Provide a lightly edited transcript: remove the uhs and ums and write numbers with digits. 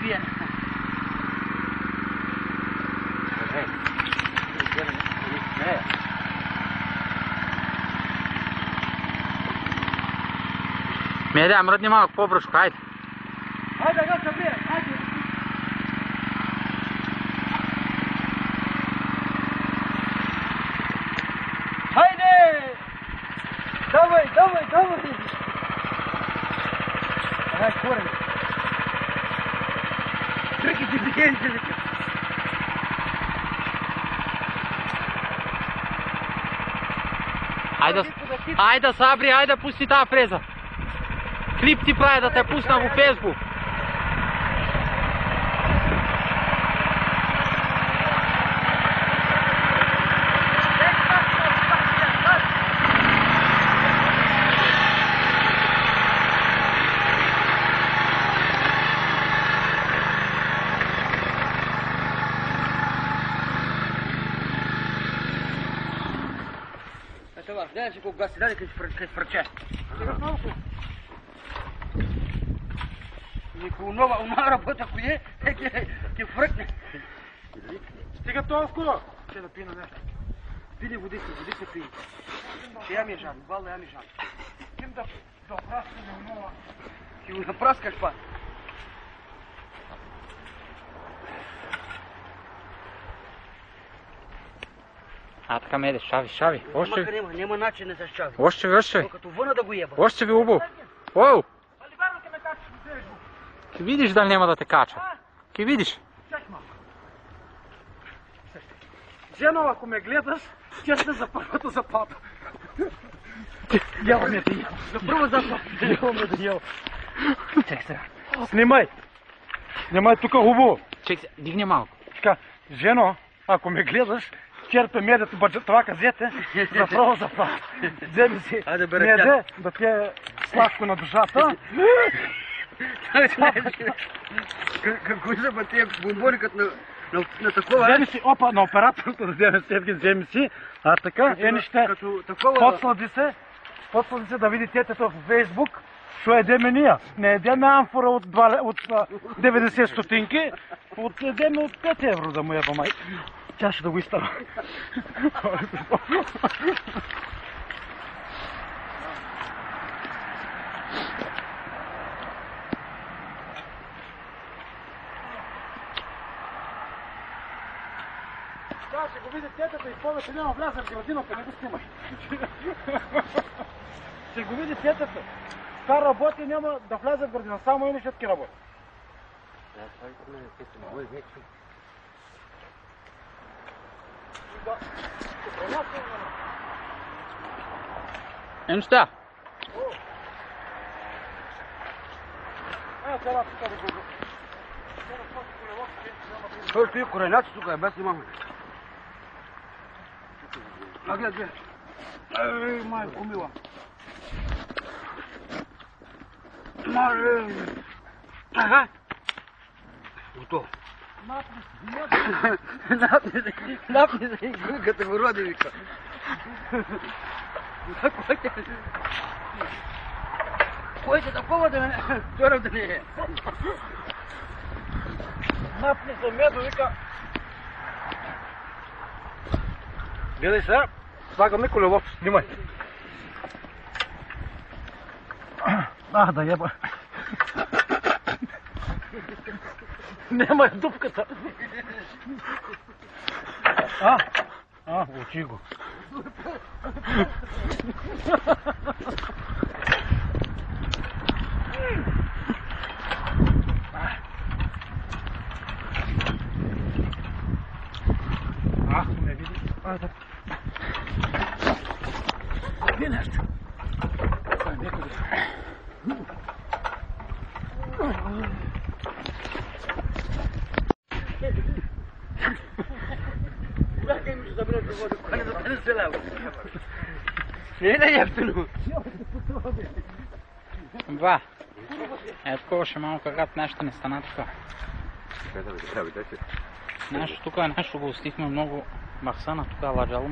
вие. Медя, мръдни малко по-бръшко, хайде. Хайде, гъл, събие, хайде. Хайде! Давай, давай, давай! Ай, корен. Тръки ти движение, вика. Айде, Сабри, айде пусти тази фреза. Клип ти прави да те пусна в Фейсбук. Това, знаеш ли колко гаси даде, къде спръче? Никога нова работа, ако е, ке фръкне. Стига толкова! Ще да пие на нещо. Пили водите пие. Ще я ми е жан, валда я ми е жан. Ким да опраскаме нова. Ще го напраскаш па. А, така Меде, шави. Още ви. Няма начин да се шави. Още ви. Като въна да го еба. Още ви убо. Оу! Ке видиш дали няма да те кача. Ке видиш. Жено, ако ме гледаш, ще сте за първата заплата. Яла ме да ел. За първа заплата. Яла ме да ел. Чек сега. Снимай. Снимай тук хубаво. Чек сега, дигни малко. Така, жено, ако ме гледаш, черпе медето това казете, за първа заплата. Вземи си меде, да ти е сладко на душата. Какво са па тия бомбони като на такова? Вземи си, опа, на оператората да вземе Севгин, вземи си, а така, енище, подслади се да види тетето в Фейсбук, що едеме ние. Не едеме амфора от 90 стотинки, едеме от 5 евро да му еба май. Тя ще да го изтърва. Да, ще го види тетата и повече няма вляза в градината, не го снимай. Ще го види тетата. Та работи, няма да влезе в градина, само и нещетки работи. Енща. Сега тук да го... Той стои кореняци тук, без имаме. Гледай. Ей, майко мила. Мале. Ага. Готово. Напни се и като го роди, вика. Койте такова да не... Второ да не е. Напни се медо, вика. Гледай сега, слагаме колело, снимай. Да еба. Нема е дупката. Учи го. Не види. Да. Вие нещо. Това е некъде. Чакай ми ще забрал вода, коли да не се лява. Не е ефтино. Ба. Ето такова ще малко какът нещо не стана така. Нещо тук, нещо го остихме много махсана, тук ладжало.